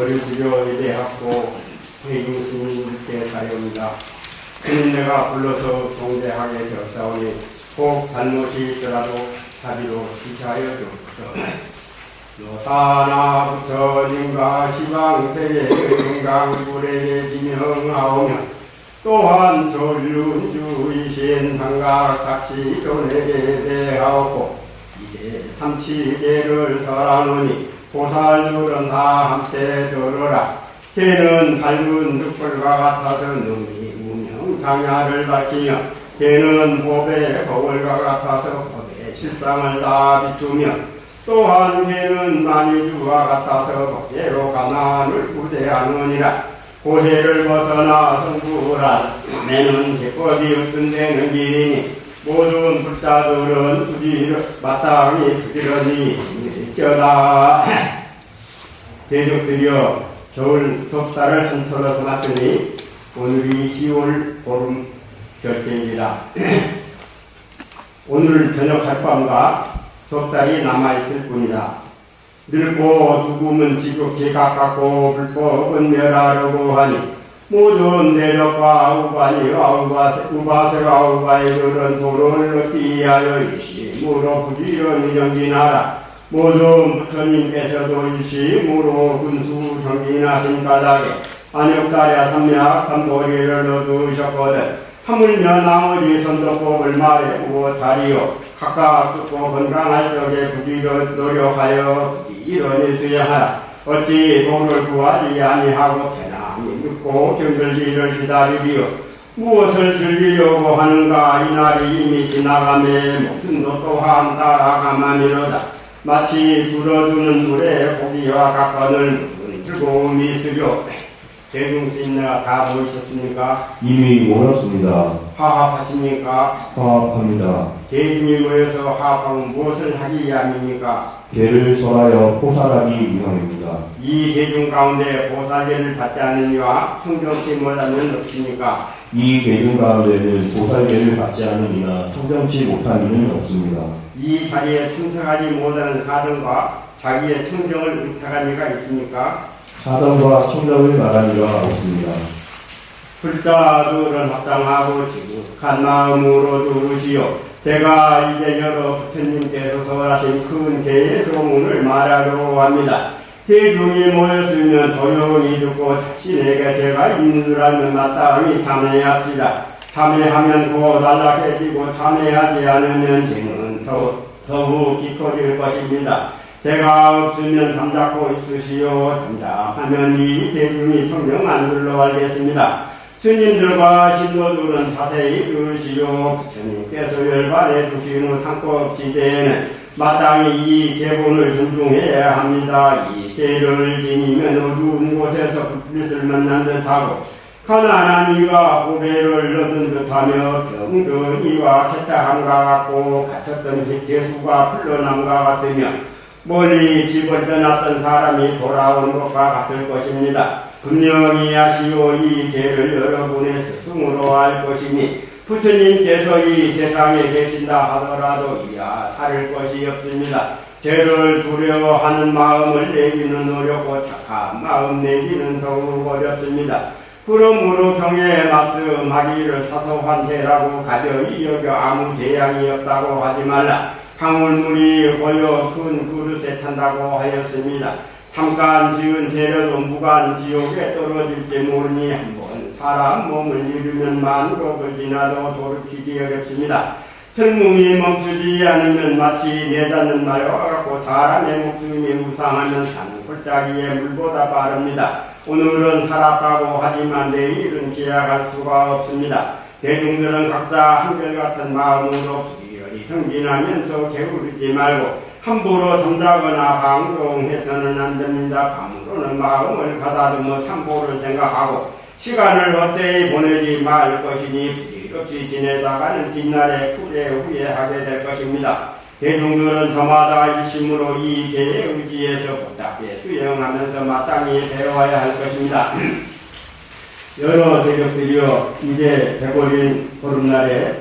어른들여 예배하고 회중스님께 사려옵니다. 그는 내가 불러서 동대하게 되었사오니 꼭 잘못이 있더라도 자비로 지시하여 주옵소서. 요사나 부처님과 시방세계 건강불에 지명하오며 또한 전륜주이신 한각 작시존에게 대하옵고 이제 삼치계를 설하노니 보살들은 다 함께 들어라. 걔는 밝은 늑불과 같아서 능히 무명장야를 밝히며 걔는 법의 거울과 같아서 법의 실상을 다 비추며 또한 걔는 만이주와 같아서 법계로 가난을 구제하느니라. 고해를 벗어나 성불한 매는 개법이 으뜸되는 길이니 모든 불자들은 마땅히 부지런히 일겨다. 대적들이여 겨울 석달을 한철어서 맞더니 오늘이 10월 보름 결제일이라. 오늘 저녁 할밤과 석달이 남아있을 뿐이다. 늙고 죽음은 지극히 가깝고 불법은 멸하려고 하니 모든 대적과 우반이 우바세와 우바이들은 도를 얻기 위하여 일심으로 부지런히 정진하라. 모든 부처님께서도 일심으로 군수 정진하신 까닭에 안역다랴 삼약 삼도리를 얻으셨거든. 하물며 나머지 선도법을 말해보고 다리요 각각 듣고 건강할 적에 부지런 노력하여 부지런히 수행하라. 어찌 도를 구하지 아니하고 편안히 믿고 경들리를 기다리리요. 무엇을 즐기려고 하는가. 이날이 이미 지나가매 목숨도 또한 따라가마니로다. 마치 불어주는 물에 고기와 각건을 무슨 즐거움이 있으려. 대중스님네가 다 모이셨습니까? 이미 모였습니다. 화합하십니까? 화합합니다. 대중이 모여서 화합하면 무엇을 하기 위함입니까? 개를 설하여 포살하기 위함입니다. 이 대중 가운데 보살계를 받지 않은 이와 청정치 못하는 없습니까? 이 대중 가운데는 보살계를 받지 않은 이나 청정치 못한 이는 없습니다. 이 자리에 참석하지 못하는 사정과 자기의 청정을 의탁한 이가 있습니까? 사정과 청정을 말한 이가 없습니다. 불자들은 합당하고 지극한 마음으로 들으시오. 제가 이제 여러 부처님께서 설하신 큰 계의 소문을 말하려고 합니다. 대중이 모였으면 조용히 듣고 자신에게 제가 있는 줄 알면 마땅히 참회합시다. 참회하면 곧 안락해지고 참회하지 않으면 죄는 더욱 깊어질 것입니다. 제가 없으면 잠자고 있으시오. 잠잠하면 이 대중이 청정 안 들러 알겠습니다. 스님들과 신도들은 자세히 들으시오. 부처님께서 열반에 두시는 상법시대에는 마땅히 이 계본을 존중해야 합니다. 이 계를 지니면 어두운 곳에서 불빛을 만난 듯하고 가난한 이가 보배를 얻은 듯하며 병든 이와 개차함과 같고 갇혔던 재수가 풀러남과 같으며 멀리 집을 떠났던 사람이 돌아온 것과 같을 것입니다. 분명히 아시오. 이 계를 여러분의 스승으로 알 것이니 부처님께서 이 세상에 계신다 하더라도 이야 다를 것이 없습니다. 죄를 두려워하는 마음을 내기는 어렵고 착한 마음 내기는 더욱 어렵습니다. 그러므로 경에 말씀하기를 사소한 죄라고 가벼이 여겨 아무 재앙이 없다고 하지 말라. 강물물이 고여 큰 그릇에 찬다고 하였습니다. 잠깐 지은 죄라도 무간 지옥에 떨어질지 모르니 한번 사람 몸을 잃으면 만국을 지나도 돌이키기 어렵습니다. 젊음이 멈추지 않으면 마치 내닫는 말과 같고 사람의 목숨이 무상하면 산골짜기에 물보다 빠릅니다. 오늘은 살았다고 하지만 내일은 기약할 수가 없습니다. 대중들은 각자 한결같은 마음으로 부지런히 정진하면서 게으르지 말고 함부로 잠자거나 방종해서는 안 됩니다. 밤으로는 마음을 가다듬어 삼보를 생각하고 시간을 헛되이 보내지 말 것이니 부질없이 지내다가는 뒷날에 후회하게 될 것입니다. 대중들은 저마다 일심으로 이 계의 의지에서 복잡하게 수행하면서 마땅히 배워야 할 것입니다. 여러 대적들이여 이제 돼버린 보름날에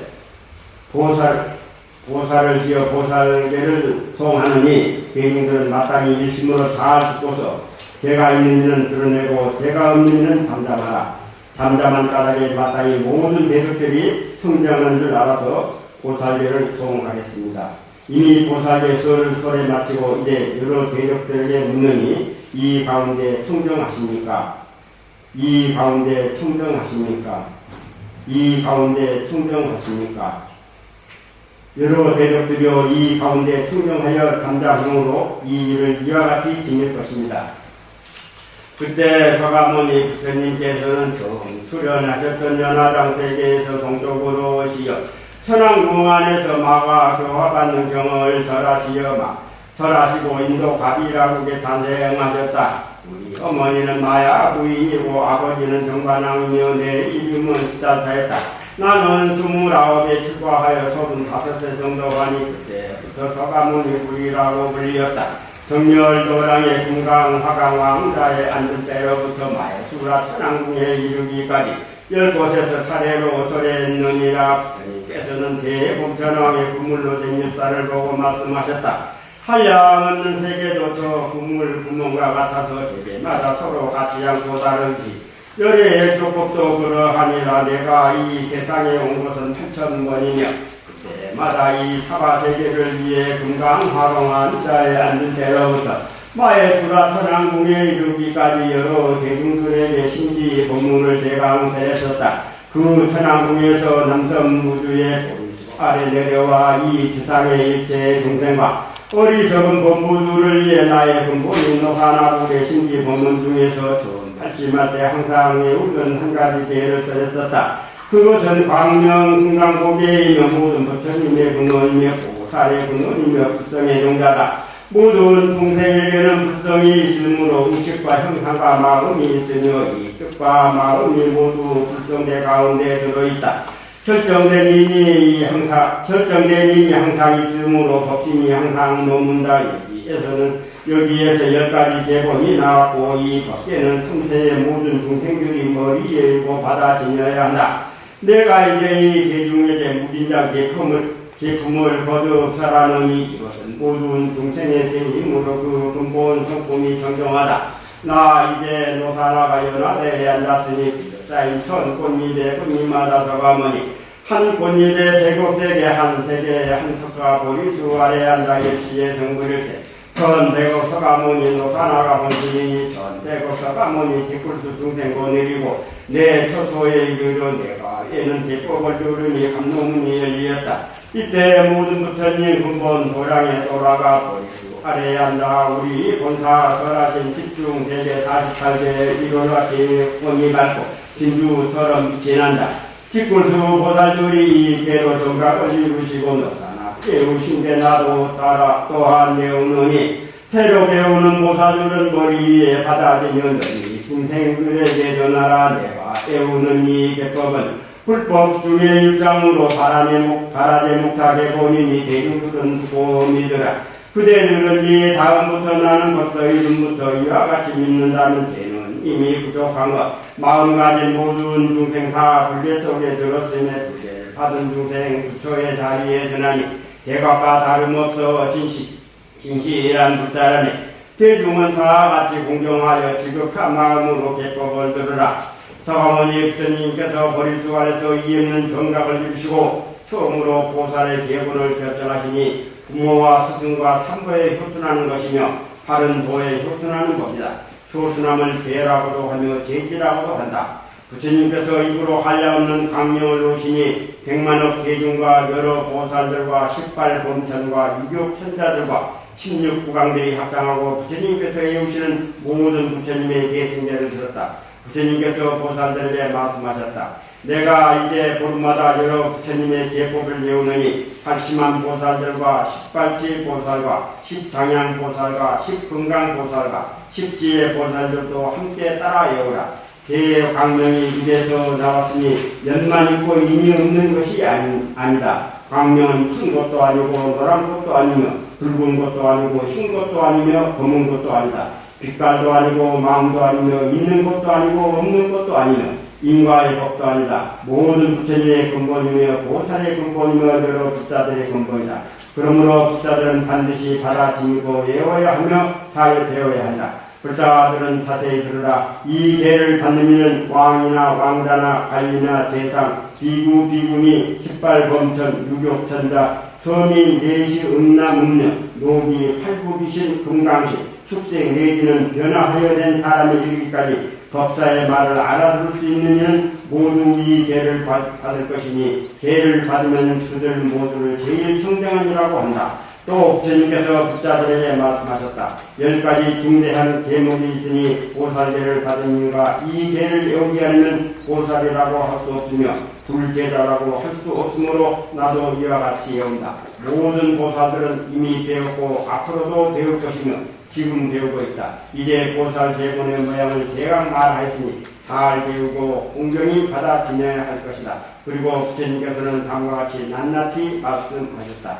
보살을 지어 보살계를 소하느니 대중들은 마땅히 일심으로 잘 듣고서 제가 있는 이는 드러내고 제가 없는 이는 잠잠하라. 잠잠한 까닭에 마땅히 모든 대적들이 성장하는 줄 알아서 보살계를 소원하겠습니다. 이미 보살계 설에 마치고 이제 여러 대적들에게 묻느니 이 가운데 청정하십니까? 이 가운데 청정하십니까? 이 가운데 청정하십니까? 여러 대적들이여 이 가운데 청정하여 잠잠함으로 이 일을 이와 같이 지닐 것입니다. 그때 서가모니 부처님께서는 처음 수련하셨던 연화장 세계에서 동쪽으로 오시어 천왕궁 안에서 마가 교화받는 경을 설하시고 인도 가비라국에 탄생하셨다. 우리 어머니는 마야 부인이고 아버지는 정관왕이며 내 이름은 시달타였다. 나는 29에 출가하여 35세 정도 하니 그때부터 서가모니 부리라고 불리었다. 정렬 도량의 금강 화강 왕자에 앉을 때로부터 마해수라 천왕궁에 이르기까지 10곳에서 차례로 설했느니라. 부처님께서는 대복천왕의 구물로 된 율사를 보고 말씀하셨다. 한량 없는 세계도 저 구물 구멍과 같아서 세계마다 서로 같지 않고 다르지. 열의 조법도 그러하니라. 내가 이 세상에 온 것은 8,000번이며 그때마다 이 사바세계를 위해 금강화롱한 자에 앉은 때로부터 마해수라 천왕궁에 이르기까지 여러 대중들에게 신지 법문을 대강설했었다. 그 천왕궁에서 남섬무주의 보리수 아래 내려와 이 지상의 일체 중생과 어리석은 법무들을 위해 나의 근본인 노사나불의 신지 법문 중에서 처음 발심할 때 항상 외우던 한 가지 계를 설했었다. 그것은 광명 금강고개이며 모든 부처님의 근원이며 보살의 근원이며 불성의 종자다. 모든 중생에게는 불성이 있으므로 의식과 형상과 마음이 있으며 이 뜻과 마음이 모두 불성대 가운데 들어있다. 결정된 인이 항상 있으므로 법신이 항상 머문다. 여기에서 10가지 계본이 나왔고 이 법계는 삼세의 모든 중생들이 머리에 이고 받아 지녀야 한다. 내가 이제 이 대중에게 무진장 계품을 거듭 설하노니 이것은 모든 중생의 대힘으로 그 근본 성품이 정정하다. 나 이제 노사나가 연화대에 앉았으니 쌓인 1000꽃잎의 꽃잎마다 서가머니 한 꽃잎의 대곡세계 한 세계에 한 석가 보리수 아래 앉아 일시에 성불일세 천대곡 서가모니 노사나가 본신이니 천대곡 서가모니 뒷굴수 중생고 내리고 내 처소에 이르러 내가 얘는 뒷곡을 뚫으니 감동문이 열리었다. 이때 모든 부처님 근본 도량에 돌아가 보리수 아래에 앉아 우리 본사 설하신 집중 대대 48개 이로같이 원이 밝고 진주처럼 빛난다. 뒷굴수 보살들이 이 개로 정각을 이루시고 노사나 깨우신 게 나도 따라 또한 배우느니 새로 배우는 보살들은 머리 위에 받아들여 너희 중생들에게 전하라. 내가 배우는 이 개법은 불법 중의 일장으로 바라제 목탁에 본인이 대중들은 두고 믿으라. 그대들은 이 다음부터 나는 벌써 이름부터 이와 같이 믿는다는 죄는 이미 부족한 것. 마음 가진 모든 중생 다 불계 속에 들었으며 불계를 받은 중생 부처의 자리에 드나니 대각과 다름없어 진실한 불사람이 대중은 다 같이 공경하여 지극한 마음으로 개법을 들으라. 서가모니 부처님께서 보리수 아래서 이없는 정각을 이루시고 처음으로 보살의 계본을 결정하시니 부모와 스승과 삼보에 효순하는 것이며 바른 도에 효순하는 법이다. 효순함을 배라고도 하며 제지라고도 한다. 부처님께서 입으로 한량없는 강명을 놓으시니 100만억 대중과 여러 보살들과 18본천과 유격천자들과 16구강들이 합당하고 부처님께서 외우시는 모든 부처님의 계승제를 들었다. 부처님께서 보살들에게 말씀하셨다. 내가 이제 보름마다 여러 부처님의 계법을 외우느니 80만 보살들과 18지 보살과 10장양 보살과 10금강 보살과 10지의 보살들도 함께 따라 외우라. 대광명이 입에서 나왔으니 연만 있고 인이 없는 것이 아니다. 광명은 큰 것도 아니고 노란 것도 아니며 붉은 것도 아니고 흰 것도 아니며 검은 것도 아니다. 빛깔도 아니고 마음도 아니며 있는 것도 아니고 없는 것도 아니며 인과의 법도 아니다. 모든 부처님의 근본이며 보살의 근본이며 여러 부자들의 근본이다. 그러므로 부자들은 반드시 받아들이고 외워야 하며 잘 배워야 한다. 불자들은 자세히 들으라. 이 계를 받는 이는 왕이나 왕자나 관리나 대상, 비구, 비구니, 식발, 범천, 유격천자, 서민, 내시, 음남, 음녀, 노비, 팔구귀신, 금강신, 축생, 내지는 변화하여 된 사람이 이르기까지 법사의 말을 알아들을 수 있는 이는 모두 이 계를 받을 것이니 계를 받으면 그들 모두를 제일 청정한이라고 한다. 또 부처님께서 불자들에게 말씀하셨다. 10가지 중대한 계목이 있으니 보살계를 받은 이유가 이 계를 외우지 않으면 보살이라고 할 수 없으며 불제자라고 할 수 없으므로 나도 이와 같이 외운다. 모든 보살들은 이미 배웠고 앞으로도 배울 것이며 지금 배우고 있다. 이제 보살 대본의 모양을 대강 말하였으니 잘 배우고 공정히 받아 지내야 할 것이다. 그리고 부처님께서는 다음과 같이 낱낱이 말씀하셨다.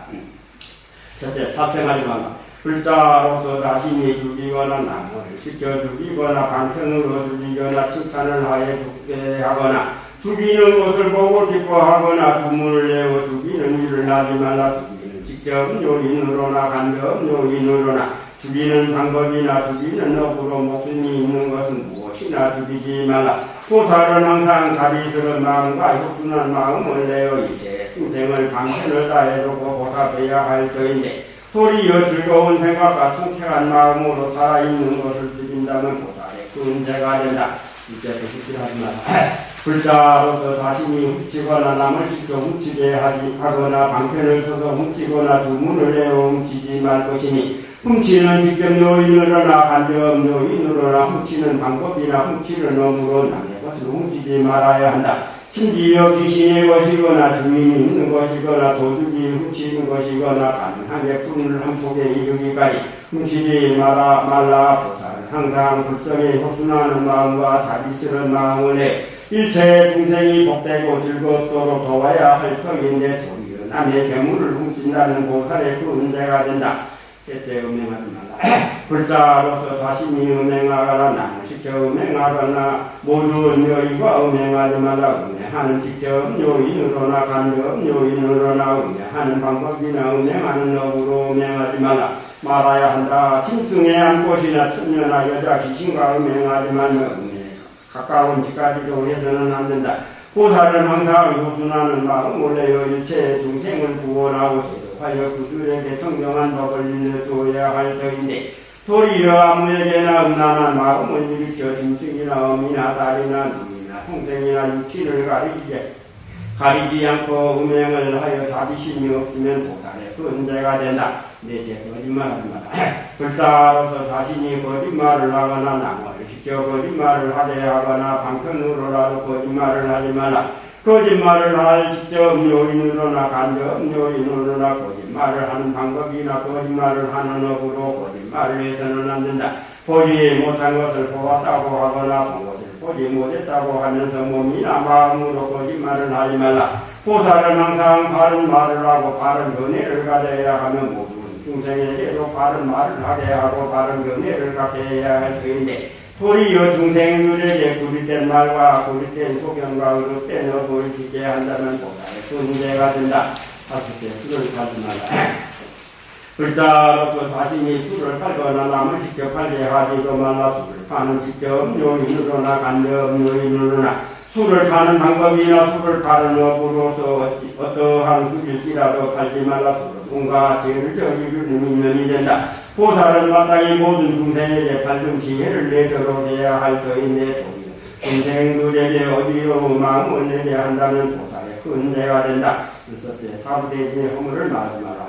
첫째, 삭생하지 말라. 불자로서 자신이 죽이거나 남을 시켜 죽이거나 방편으로 죽이거나 칭찬을 하여 죽게 하거나 죽이는 것을 보고 기뻐하거나 주문을 내어 죽이는 일을 하지 말라. 죽이는 직접 요인으로나 간접 요인으로나 죽이는 방법이나 죽이는 업으로 목숨이 있는 것은 무엇이나 죽이지 말라. 보살은 항상 자비스러운 마음과 혁순한 마음을 내어 이제 인생을 방편을 다해두고 보살해야 할 터인데 도리어 즐거운 생각과 통쾌한 마음으로 살아있는 것을 죽인다면 보살의 근제가 된다. 이제부터 흠질하지 말라. 불자로서 자신이 훔치거나 남을 직접 훔치게 하거나 방편을 서서 훔치거나 주문을 내어 훔치지 말 것이니 훔치는 직접 요인으로나 간접 요인으로나 훔치는 방법이나 훔치는 업으로 남의 것을 훔치지 말아야 한다. 심지어 귀신의 것이거나 주인이 있는 것이거나 도둑이 훔치는 것이거나 가능하게 품을 한 폭에 이르기까지 훔치지 말라. 보살은 항상 불성에 호순하는 마음과 자비스러운 마음을 내 일체 중생이 복되고 즐겁도록 도와야 할 터인데 도리어 남의 재물을 훔친다는 보살의 그 은혜가 된다. 셋째, 음행하지 말라. 불자로서 자신이 음행하거나 남을 시켜 음행하거나 모두 음녀이가 음행하지 말라. 음행하는 직접 요인으로나 간접 요인으로나 음행하는 방법이나 음행하는 업으로 음행하지 말아야 한다. 짐승의 암꽃이나 천녀나 여자 귀신과 음행하지 말며 가까운 집까지도 해서는 안 된다. 보살은 항상 효순하는 마음을 내어 일체 중생을 구원하고 제도하여 그들에게 청정한 법을 일러줘야 할 터인데 도리어 아무에게나 음란한 마음을 일으켜 짐승이나 어미나 딸이나 누이나 동생이나 육친을 가리지 않고 음행을 하여 자비심이 없으면 보살의 근제가 된다. 넷째, 거짓말하지 마라. 불자로서 자신이 거짓말을 하거나 남을 시켜 거짓말을 하게 하거나 방편으로라도 거짓말을 하지 말라. 거짓말을 할 직접 요인으로나 간접 요인으로나 거짓말을 하는 방법이나 거짓말을 하는 업으로 거짓말을 해서는 안 된다. 보지 못한 것을 보았다고 하거나 본 것을 보지 못했다고 하면서 몸이나 마음으로 거짓말을 하지 말라. 보살은 항상 바른 말을 하고 바른 견해를 가져야 하면 모든 중생에게도 바른 말을 하게 하고 바른 견해를 갖게 해야 할 터인데 도리어 중생들에게 구릿된 말과 구릿된 소견과 의롭된 업을 지게 한다면 보살의 근제가 된다. 다섯째, 술을 팔지 말라. 불자로서 자신이 술을 팔거나 남을 직접 팔게 하지도 말라. 술을 파는 직접 요인으로나 간접 요인으로나 술을 파는 방법이나 술을 파는 업으로서 어떠한 술일지라도 팔지 말라. 술은 뭔가 죄를 저지르는 인연이 된다. 보살은 마땅히 모든 중생에게 밝은 지혜를 내도록 해야 할 터인데 중생들에게 어지러운 마음을 내게 한다면 보살의 근제가 된다. 일섯째, 사부대진의 허물을 말하지 마라.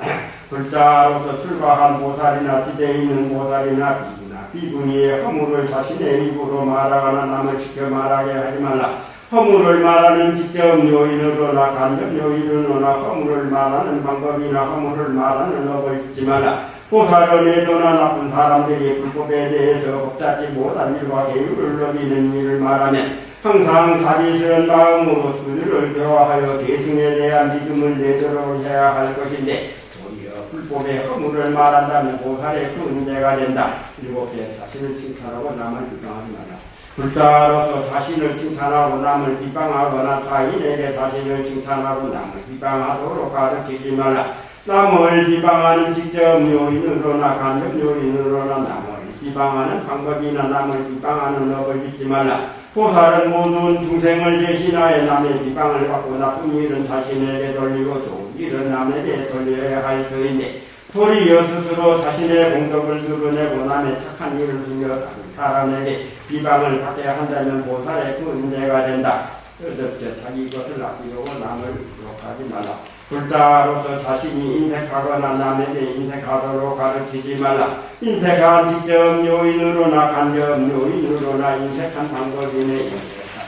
불자로서 출가한 보살이나 집에 있는 보살이나 비구니의 허물을 자신의 입으로 말하거나 남을 시켜 말하게 하지 말라. 허물을 말하는 직접 요인으로나 간접 요인으로나 허물을 말하는 방법이나 허물을 말하는 업을 짓지 말라. 보살은 애도나 나쁜 사람들이 불법에 대해서 법잡지 못한 일과 계율을 어기는 일을 말하면 항상 자비스러운 마음으로 그들을 교화하여 계승에 대한 믿음을 내도록 해야 할 것인데 도리어 불법의 허물을 말한다면 보살의 근제가 된다. 일곱째, 자신을 칭찬하고 남을 비방하지 말라. 불자로서 자신을 칭찬하고 남을 비방하거나 타인에게 자신을 칭찬하고 남을 비방하도록 가르치지 말라. 남을 비방하는 직접 요인으로나 간접 요인으로나 남을 비방하는 방법이나 남을 비방하는 법을 잊지 말라. 보살은 모든 중생을 대신하여 남의 비방을 받고 나쁜 일은 자신에게 돌리고 좋은 일은 남에게 돌려야 할 터인데 도리어 스스로 자신의 공덕을 드러내고 남의 착한 일을 숨겨 다른 사람에게 비방을 받게 한다면 보살의 그 은혜가 된다. 어렵죠. 자기 것을 아끼려고 남을 욕하지 말라. 불자로서 자신이 인색하거나 남에게 인색하도록 가르치지 말라. 인색한 직접 요인으로나 간접 요인으로나 인색한 방법이네.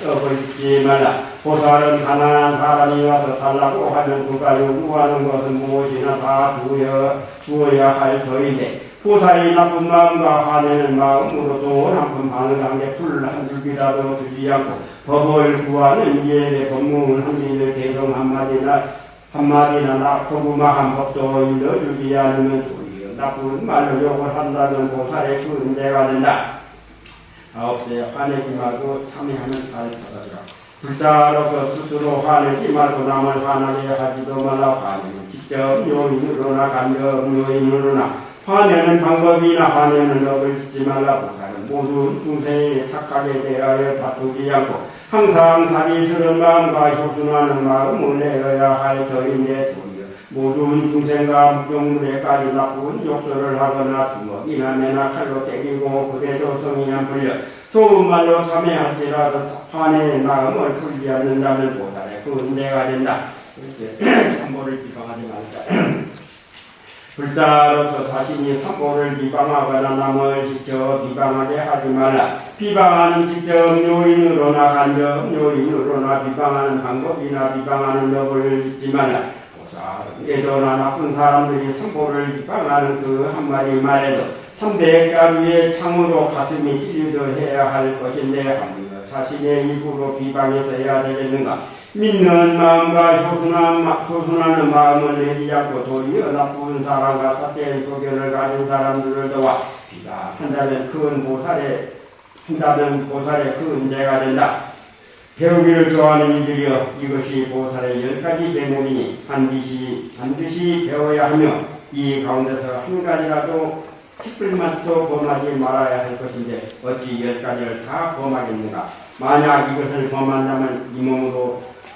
떡을 잊지 말라. 보살은 가난한 사람이 와서 달라고 하면 그가 요구하는 것은 무엇이나 다 주어야 할 터인데 보살이 나쁜 마음과 화내는 마음으로도 나쁜 방울한게 풀 한 줄기라도 주지 않고 법을 구하는 이에게 법문을 한마디를 개성 한마디나 고구마한 법도 일러주지 않으면 도리어 나쁜 말로 욕을 한다면 보살의 그 은혜가 된다. 아홉째, 화내지 말고 참회하면 잘 받아들라. 불자로서 스스로 화내지 말고 남을 화나게 하지도 말라. 화내는 직접 요인으로나 간접 요인으로나 화내는 방법이나 화내는 법을 짓지 말라. 보살은 모든 중생이 착하게 대하여 다투지 않고 항상 자비스러운 마음과 효순하는 마음을 내어야 할 터인데 도리어 모든 중생과 무정물에까지 나쁜 욕설을 하거나 주먹이나 매나 칼로 때리고 그래도 성이 안 풀려 좋은 말로 참회할지라도 화내의 마음을 풀지 않는다면 보살의 그 은혜가 된다. 이렇게 삼보를 비방하지 말자. 불자로서 자신이 삼보를 비방하거나 남을 직접 비방하게 하지 말라. 비방하는 직접 요인으로나 간접 요인으로나 비방하는 방법이나 비방하는 법을 잊지 말라. 보살은 예도나 나쁜 사람들이 삼보를 비방하는 그 한마디 말에도 300가위의 창으로 가슴이 찔리도 해야 할 것인데 하물며 자신의 입으로 비방해서 해야 되겠는가. 믿는 마음과 효순하는 마음을 내지 않고 도리어 나쁜 사람과 삿된 소견을 가진 사람들을 도와 비방한다면 보살의 그 은혜가 된다. 배우기를 좋아하는 이들이여 이것이 보살의 10가지 계몽이니 반드시 배워야 하며 이 가운데서 한 가지라도 티끌만도 범하지 말아야 할 것인데 어찌 10가지를 다 범하겠는가. 만약 이것을 범한다면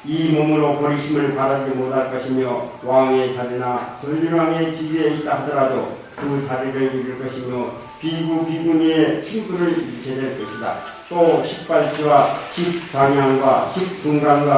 이 몸으로 버리심을 바라지 못할 것이며 왕의 자리나 전륜왕의 지위에 있다 하더라도 그 자리를 잃을 것이며 비구니의 친구를 잃게 될 것이다. 또 10발치와 10방향과 10분간과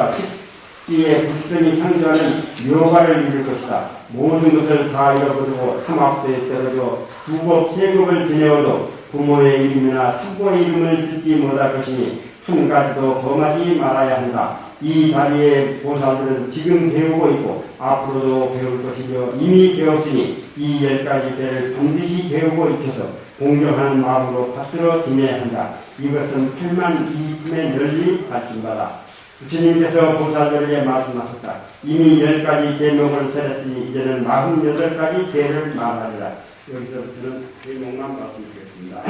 10지의 불성이 상주하는 묘가를 잃을 것이다. 모든 것을 다 잃어버리고 사막도에 떨어져 두법 세급을 지내어도 부모의 이름이나 산모의 이름을 듣지 못할 것이니 한 가지도 범하지 말아야 한다. 이 자리에 보살들은 지금 배우고 있고 앞으로도 배울 것이며 이미 배웠으니 이 10가지 죄를 반드시 배우고 익혀서 공경하는 마음으로 받들어 지내야 한다. 이것은 8만 이품에 널리 발진받아. 부처님께서 보살들에게 말씀하셨다. 이미 10가지 계명을 세렸으니 이제는 48가지 죄를 말하리라. 여기서부터는 계명만 말씀드리겠습니다.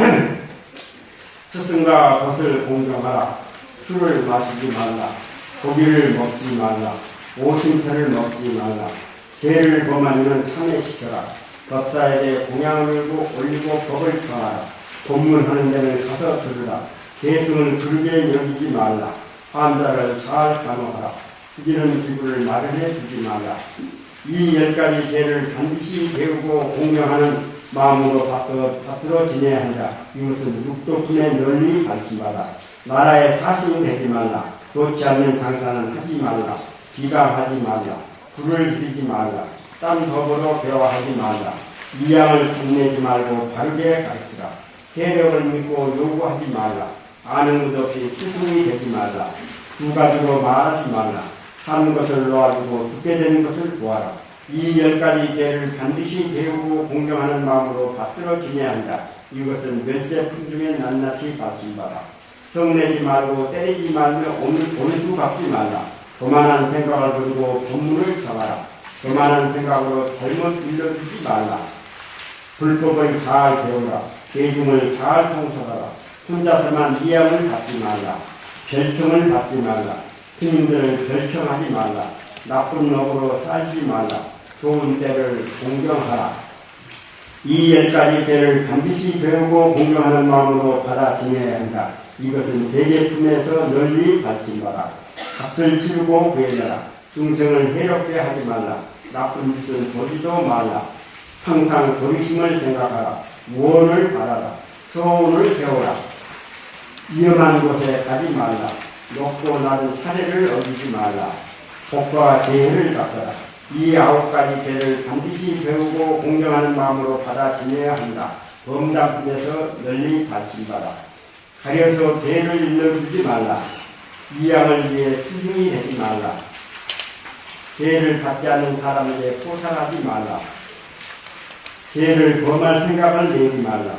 스승과 것을 공경하라. 술을 마시지 말라. 고기를 먹지 말라. 오심새를 먹지 말라. 죄를 범하면 참회시켜라. 법사에게 공양을 올리고 법을 청하라. 법문하는 데는 가서 들으라. 계승을 그르게 여기지 말라. 환자를 잘 간호하라. 죽이는 기구를 마련해 주지 말라. 이 10가지 죄를 반드시 배우고 공경하는 마음으로 받들어 지내야 한다. 이것은 육도품에 널리 밝힌바다. 나라에 사신이 되지 말라. 좋지 않는 장사는 하지 말라. 비방하지 말라. 불을 들이지 말라. 딴 법으로 배워하지 말라. 이양을 탐내지 말고 바르게 가르치라. 세력을 믿고 요구하지 말라. 아는 것 없이 스승이 되지 말라. 두 가지로 말하지 말라. 사는 것을 놓아주고 죽게 되는 것을 구하라. 이 10가지 죄를 반드시 배우고 공경하는 마음으로 받들어 지내야 한다. 이것은 몇째 품중에 낱낱이 받침바라. 성내지 말고 때리지 말며 오늘도 갚지 말라. 교만한 생각을 버리고 본문을 정하라. 교만한 생각으로 잘못 일러주지 말라. 불법을 잘 배우라. 대중을 잘 통솔하라. 혼자서만 이양을 받지 말라. 별청을 받지 말라. 스님들을 별청하지 말라. 나쁜 놈으로 살지 말라. 좋은 때를 공경하라. 이 10가지 죄를 반드시 배우고 공경하는 마음으로 받아 지내야 한다. 이것은 세계품에서 널리 밝힌 바다. 값을 치르고 구해내라. 중생을 해롭게 하지 말라. 나쁜 짓은 보지도 말라. 항상 도리심을 생각하라. 무언을 바라라. 소원을 세워라. 위험한 곳에 가지 말라. 높고 낮은 사례를 어기지 말라. 복과 재해를 닦아라. 이 9가지 죄를 반드시 배우고 공경하는 마음으로 받아 지내야 한다. 범담품에서 널리 밝힌 바다. 가려서 죄를 일러주지 말라. 이양을 위해 스승이 되지 말라. 죄를 받지 않는 사람에게 포상하지 말라. 죄를 범할 생각을 내지 말라.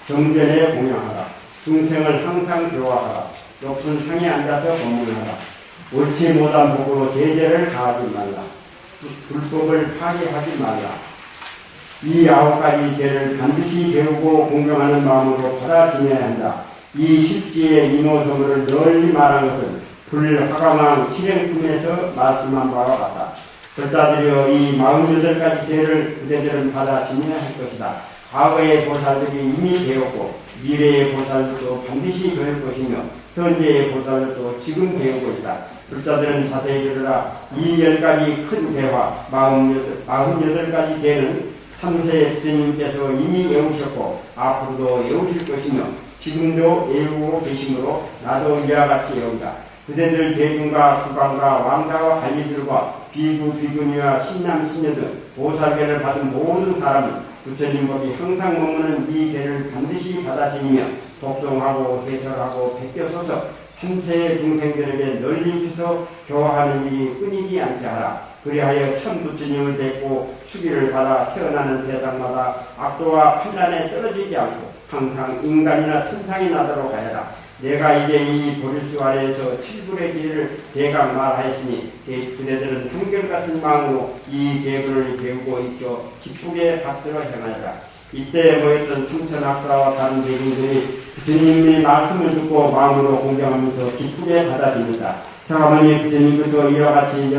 정전에 공양하라. 중생을 항상 교화하라. 높은 상에 앉아서 법문하라. 옳지 못한 복으로 제재를 가하지 말라. 불법을 파괴하지 말라. 이 9가지 죄를 반드시 배우고 공경하는 마음으로 받아 지내야 한다. 이 십지의 이모소물을 널리 말한 것은 불화강왕 칠행품에서 말씀한 바와 같다. 절다들여 이 48가지 죄를 그대들은 받아 지내야 할 것이다. 과거의 보살들이 이미 배웠고 미래의 보살들도 반드시 배울 것이며 현재의 보살들도 지금 배우고 있다. 불자들은 자세히 들으라. 이 10가지 큰 죄와 48가지 죄는 3세 부처님께서 이미 외우셨고 앞으로도 외우실 것이며 지금도 외우고 계시므로 나도 이와 같이 외운다. 그대들 대중과 국왕과 왕자와 관리들과 비구, 비구니와 신남, 신녀 등 보살계를 받은 모든 사람은 부처님 법이 항상 머무는 이 죄를 반드시 받아지니며 독송하고 해설하고 베껴서서 3세의 중생들에게 널리 펴서 교화하는 일이 끊이지 않게 하라. 그리하여 천 부처님을 뵙고 수기를 받아 태어나는 세상마다 악도와 환난에 떨어지지 않고 항상 인간이나 천상이 나도록 하여라. 내가 이제 이 보리수 아래에서 칠불의 길을 대강 말하였으니 그대들은 한결같은 마음으로 이 계보를 배우고 있죠. 기쁘게 받들어 행하여라. 이때 모였던 삼천학사와 다른 대중들이 부처님의 말씀을 듣고 마음으로 공경하면서 기쁘게 받아들인다. 사가모니 부처님께서 이와 같이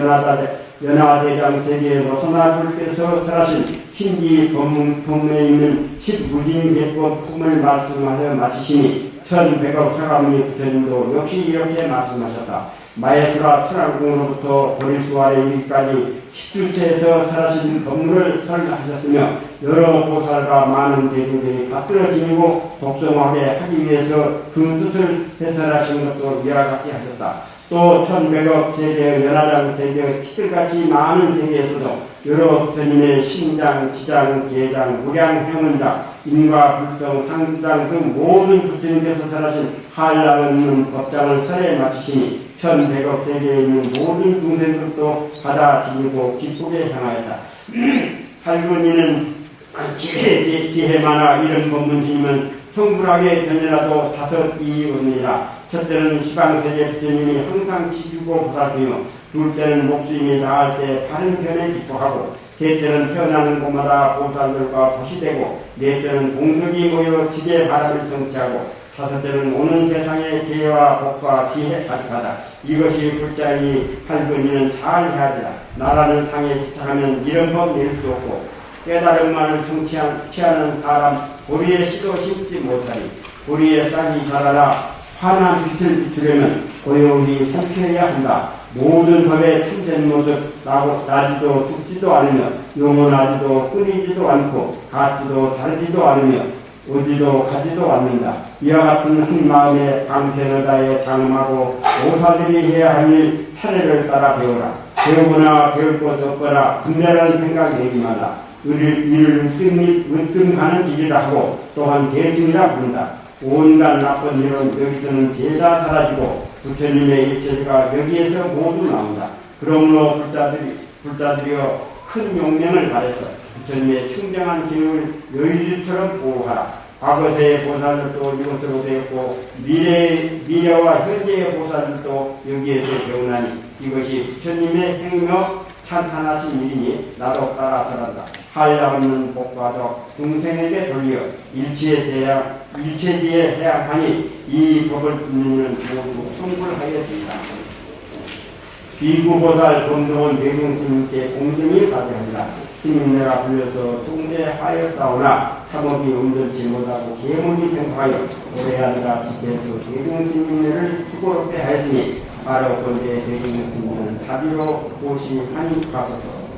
연화대장 세계의 노선화불께서 설하신 신기 법문에 있는 십무진계법 품을 말씀하여 마치시니 1100억 사가모니 부처님도 역시 이렇게 말씀하셨다. 마예수라 천왕궁으로부터 보리수아래 이르기까지 10주체에서 설하신 법문을 설하셨으며 여러 보살과 많은 대중들이 받들어 지니고 독송하게 하기 위해서 그 뜻을 해설하신 것도 이와 같이 하셨다. 또 1100억 세계 연화장 세계 티끌같이 많은 세계에서도 여러 부처님의 신장, 지장, 계장, 무량, 행원장, 인과, 불성, 상주장 등 모든 부처님께서 설하신 한량없는 법장을 설해 마치시니 1100억 세계에 있는 모든 중생들도 받아들이고 기쁘게 향하였다. 할머니는 지혜마나 이런 법문지님은 성불하게 전이라도 5이옵니다. 첫째는 시방세계 부처님이 항상 지키고 보살피며 둘째는 목숨이 나을 때 바른 편에 기뻐하고 셋째는 태어나는 곳마다 보살들과 보시되고 넷째는 공덕이 모여 지게 바람을 성취하고 다섯째는 오는 세상의 기회와 복과 지혜 가득하다. 이것이 불자이니 할머니는 잘 해야지라. 나라는 상에 집착하면 이런 법 낼 수 없고 깨달음만을 성취하는 사람 보리에 씨도 심지 못하니 보리에 싹이 자라라. 환한 빛을 비추려면 고요히 살펴야 한다. 모든 법의 참된 모습 나지도 죽지도 않으며 영원하지도 끊이지도 않고 같지도 다르지도 않으며 오지도 가지도 않는다. 이와 같은 한 마음에 강태를 다해 장엄하고 보살들이 해야 할 일 차례를 따라 배우라. 배우거나 배울 것 없거나 분별한 생각 내지 말라. 이를 으뜸하는 길이라 하고 또한 대승이라 부른다. 온갖 나쁜 일은 여기서는 죄다 사라지고 부처님의 일체가 여기에서 모두 나온다. 그러므로 불자들이여 큰 용맹을 발해서 부처님의 청정한 기운을 여의주처럼 보호하라. 과거세의 보살들도 이것으로 되었고 미래와 현재의 보살들도 여기에서 배우나니 이것이 부처님의 행위며 찬탄하신 일이니 나도 따라 설한다. 한량없는 복과적 중생에게 돌려 일체지에 해양하니 이 법을 듣는 모두 성불하였습니다. 비구보살 검도원 대중스님께 공정히 사죄합니다. 스님네라 불려서 숭배하였사오나 참업이 온전치 못하고 계물이 생각하여 오래하느라 지체에서 대중스님네를 수고롭게 하였으니 바로 본대 대중스님은 자비로 보시하니 가소서.